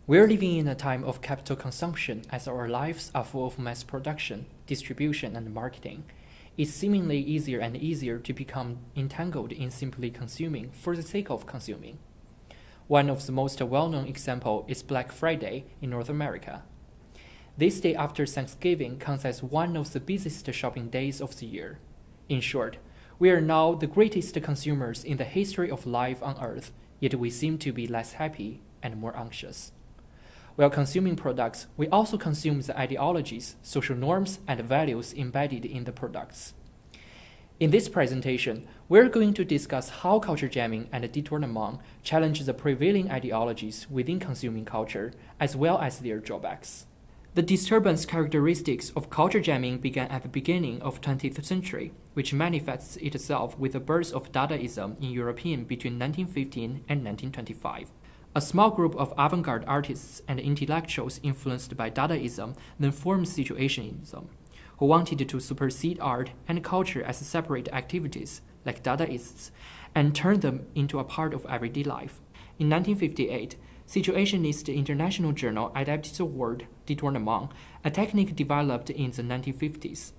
We're living in a time of capital consumption as our lives are full of mass production, distribution, and marketing. It's seemingly easier and easier to become entangled in simply consuming for the sake of consuming. One of the most well-known examples is Black Friday in North America. This day after Thanksgiving comes as one of the busiest shopping days of the year. In short, we are now the greatest consumers in the history of life on Earth, yet we seem to be less happy and more anxious. While consuming products, we also consume the ideologies, social norms, and values embedded in the products. In this presentation, we're going to discuss how culture jamming and détournement challenge the prevailing ideologies within consuming culture, as well as their drawbacks. The disturbance characteristics of culture jamming began at the beginning of 20th century, which manifests itself with the birth of Dadaism in Europe between 1915 and 1925. A small group of avant-garde artists and intellectuals influenced by Dadaism then formed Situationism, who wanted to supersede art and culture as separate activities, like Dadaists, and turn them into a part of everyday life. In 1958, Situationist International Journal adapted the word détournement, a technique developed in the 1950s.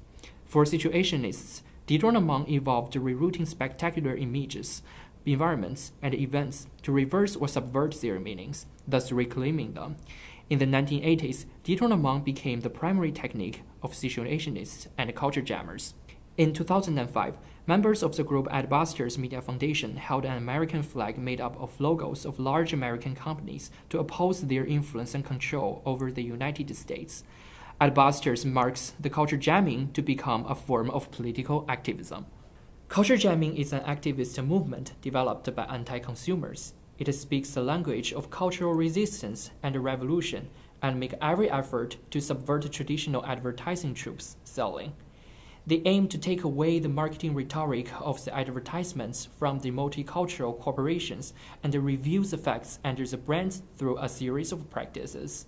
For Situationists, détournement involved rerouting spectacular images, environments, and events to reverse or subvert their meanings, thus reclaiming them. In the 1980s, détournement became the primary technique of situationists and culture jammers. In 2005, members of the group Adbusters Media Foundation held an American flag made up of logos of large American companies to oppose their influence and control over the United States. Adbusters marks the culture jamming to become a form of political activism. Culture jamming is an activist movement developed by anti-consumers. It speaks the language of cultural resistance and revolution and makes every effort to subvert traditional advertising tropes selling. They aim to take away the marketing rhetoric of the advertisements from the multicultural corporations and reveal the facts under the brands through a series of practices.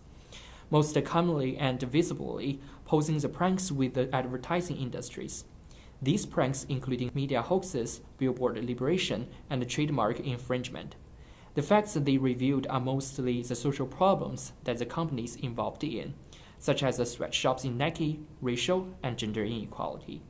Most commonly and visibly, posing the pranks with the advertising industries. These pranks including media hoaxes, billboard liberation, and trademark infringement. The facts that they revealed are mostly the social problems that the companies involved in, such as the sweatshops inequity, racial, and gender inequality.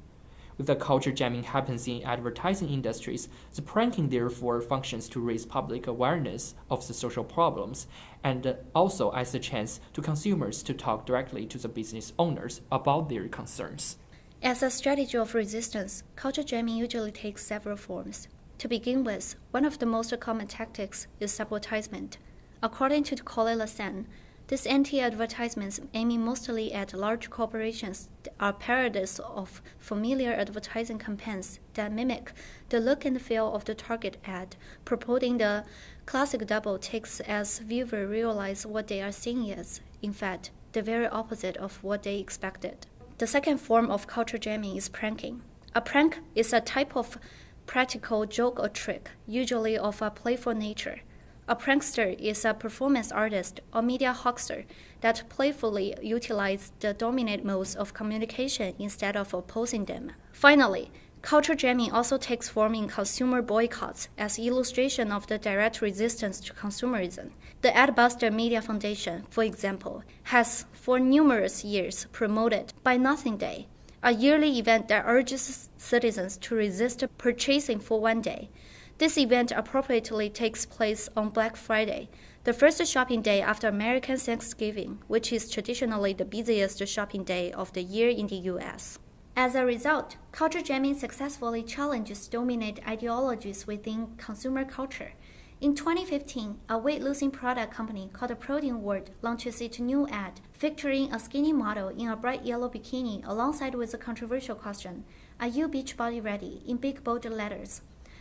If the culture jamming happens in advertising industries, the pranking therefore functions to raise public awareness of the social problems and also as a chance to consumers to talk directly to the business owners about their concerns. As a strategy of resistance, culture jamming usually takes several forms. To begin with, one of the most common tactics is sabotagement. According to Collet-Lassagne, these anti-advertisements aiming mostly at large corporations are parodies of familiar advertising campaigns that mimic the look and feel of the target ad, purporting the classic double takes as viewers realize what they are seeing is, in fact, the very opposite of what they expected. The second form of culture jamming is pranking. A prank is a type of practical joke or trick, usually of a playful nature. A prankster is a performance artist or media hoaxer that playfully utilizes the dominant modes of communication instead of opposing them. Finally, culture jamming also takes form in consumer boycotts as illustration of the direct resistance to consumerism. The Adbuster Media Foundation, for example, has for numerous years promoted Buy Nothing Day, a yearly event that urges citizens to resist purchasing for one day. This event appropriately takes place on Black Friday, the first shopping day after American Thanksgiving, which is traditionally the busiest shopping day of the year in the U.S. As a result, culture jamming successfully challenges dominant ideologies within consumer culture. In 2015, a weight-losing product company called Protein World launches its new ad featuring a skinny model in a bright yellow bikini alongside with a controversial question, "Are you beach body ready?" in big bold letters.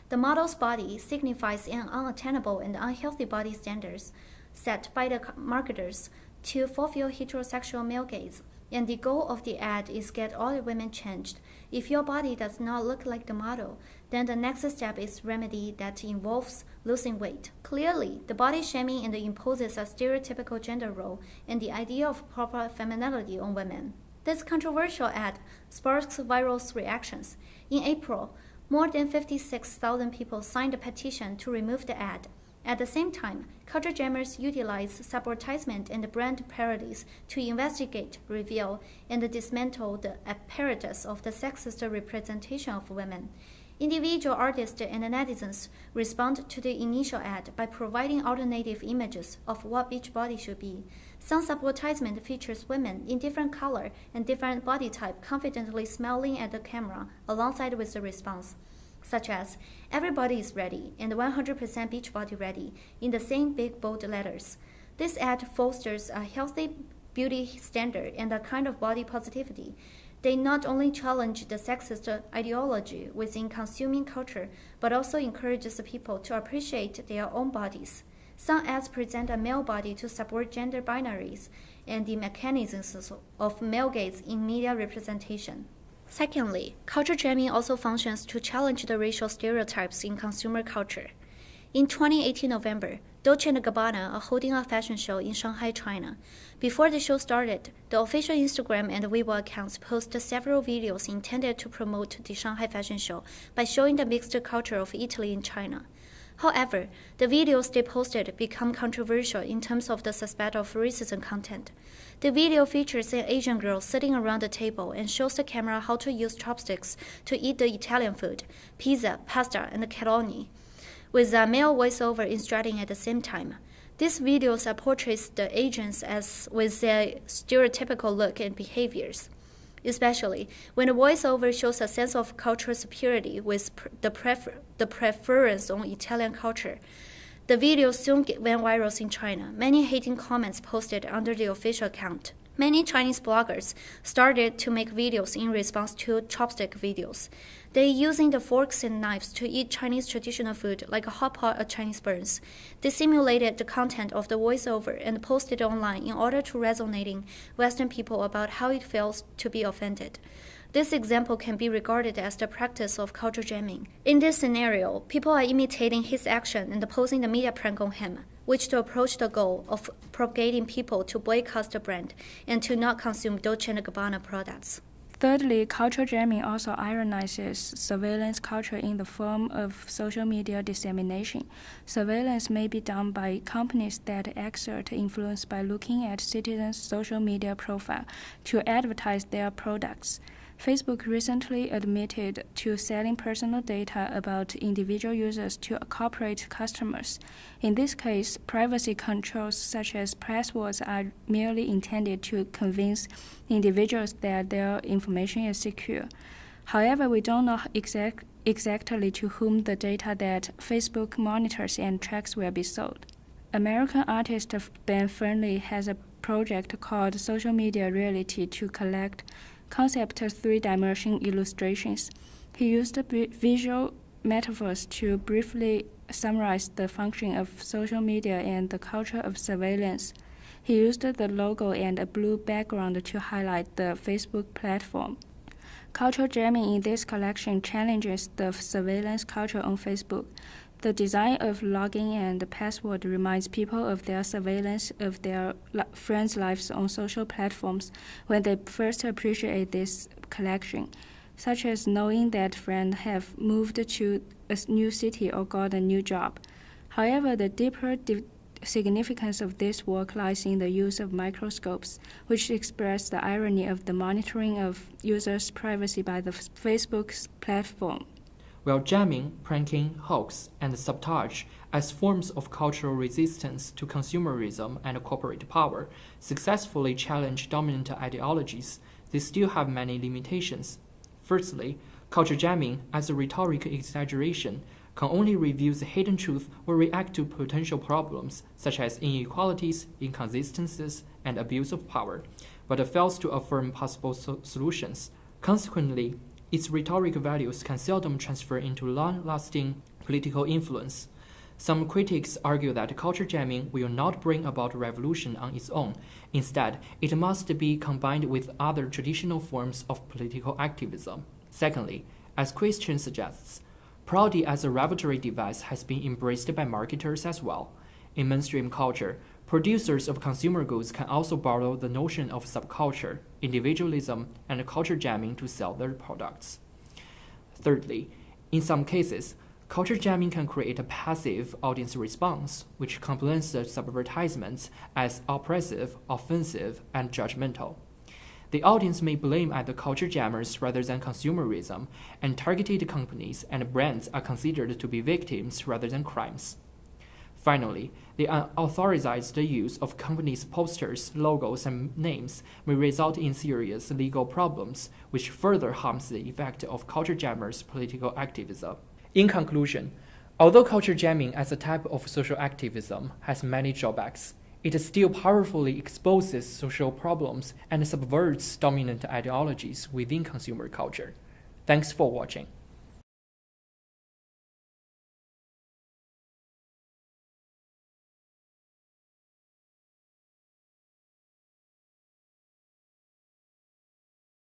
The model's body signifies an unattainable and unhealthy body standards set by the marketers to fulfill heterosexual male gaze. And the goal of the ad is get all the women changed. If your body does not look like the model, then the next step is remedy that involves losing weight. Clearly, the body shaming and imposes a stereotypical gender role and the idea of proper femininity on women. This controversial ad sparks viral reactions. In April, more than 56,000 people signed a petition to remove the ad. At the same time, culture jammers utilize subvertisement and brand parodies to investigate, reveal, and dismantle the apparatus of the sexist representation of women. Individual artists and netizens respond to the initial ad by providing alternative images of what each body should be. Some subvertisement features women in different color and different body type confidently smiling at the camera alongside with the response, such as "Everybody is ready" and 100% beach body ready in the same big bold letters. This ad fosters a healthy beauty standard and a kind of body positivity. They not only challenge the sexist ideology within consuming culture, but also encourages people to appreciate their own bodies. Some ads present a male body to subvert gender binaries and the mechanisms of male gaze in media representation. Secondly, culture jamming also functions to challenge the racial stereotypes in consumer culture. In 2018 November, Dolce & Gabbana are holding a fashion show in Shanghai, China. Before the show started, the official Instagram and Weibo accounts posted several videos intended to promote the Shanghai fashion show by showing the mixed culture of Italy and China. However, the videos they posted become controversial in terms of the suspect of racism content. The video features an Asian girl sitting around the table and shows the camera how to use chopsticks to eat the Italian food, pizza, pasta, and cannelloni, with a male voiceover instructing at the same time. These videos portrays the Asians as with their stereotypical look and behaviors, especially when the voiceover shows a sense of cultural superiority with the preference on Italian culture. The video soon went viral in China. Many hating comments posted under the official account. Many Chinese bloggers started to make videos in response to chopstick videos. They using the forks and knives to eat Chinese traditional food like a hot pot or Chinese buns. They simulated the content of the voiceover and posted online in order to resonating Western people about how it feels to be offended. This example can be regarded as the practice of culture jamming. In this scenario, people are imitating his action and posing the media prank on him, which to approach the goal of propagating people to boycott the brand and to not consume Dolce & Gabbana products. Thirdly, culture jamming also ironizes surveillance culture in the form of social media dissemination. Surveillance may be done by companies that exert influence by looking at citizens' social media profile to advertise their products. Facebook recently admitted to selling personal data about individual users to corporate customers. In this case, privacy controls such as passwords are merely intended to convince individuals that their information is secure. However, we don't know exactly to whom the data that Facebook monitors and tracks will be sold. American artist Ben Fernley has a project called Social Media Reality to collect concept three-dimension illustrations. He used visual metaphors to briefly summarize the function of social media and the culture of surveillance. He used the logo and a blue background to highlight the Facebook platform. Culture jamming in this collection challenges the surveillance culture on Facebook. The design of login and password reminds people of their surveillance of their friends' lives on social platforms when they first appreciate this collection, such as knowing that friends have moved to a new city or got a new job. However, the deeper significance of this work lies in the use of microscopes, which express the irony of the monitoring of users' privacy by the Facebook's platform. While jamming, pranking, hoax, and sabotage as forms of cultural resistance to consumerism and corporate power successfully challenge dominant ideologies, they still have many limitations. Firstly, culture jamming as a rhetoric exaggeration can only reveal the hidden truth or react to potential problems such as inequalities, inconsistencies, and abuse of power, but it fails to affirm possible solutions. Consequently, its rhetoric values can seldom transfer into long-lasting political influence. Some critics argue that culture jamming will not bring about revolution on its own. Instead, it must be combined with other traditional forms of political activism. Secondly, as Christian suggests, parody as a revelatory device has been embraced by marketers as well. In mainstream culture, producers of consumer goods can also borrow the notion of subculture, individualism, and culture jamming to sell their products. Thirdly, in some cases, culture jamming can create a passive audience response, which complements the subvertisements as oppressive, offensive, and judgmental. The audience may blame other culture jammers rather than consumerism, and targeted companies and brands are considered to be victims rather than crimes. Finally, the unauthorized use of companies' posters, logos, and names may result in serious legal problems, which further harms the effect of culture jammers' political activism. In conclusion, although culture jamming as a type of social activism has many drawbacks, it still powerfully exposes social problems and subverts dominant ideologies within consumer culture. Thanks for watching.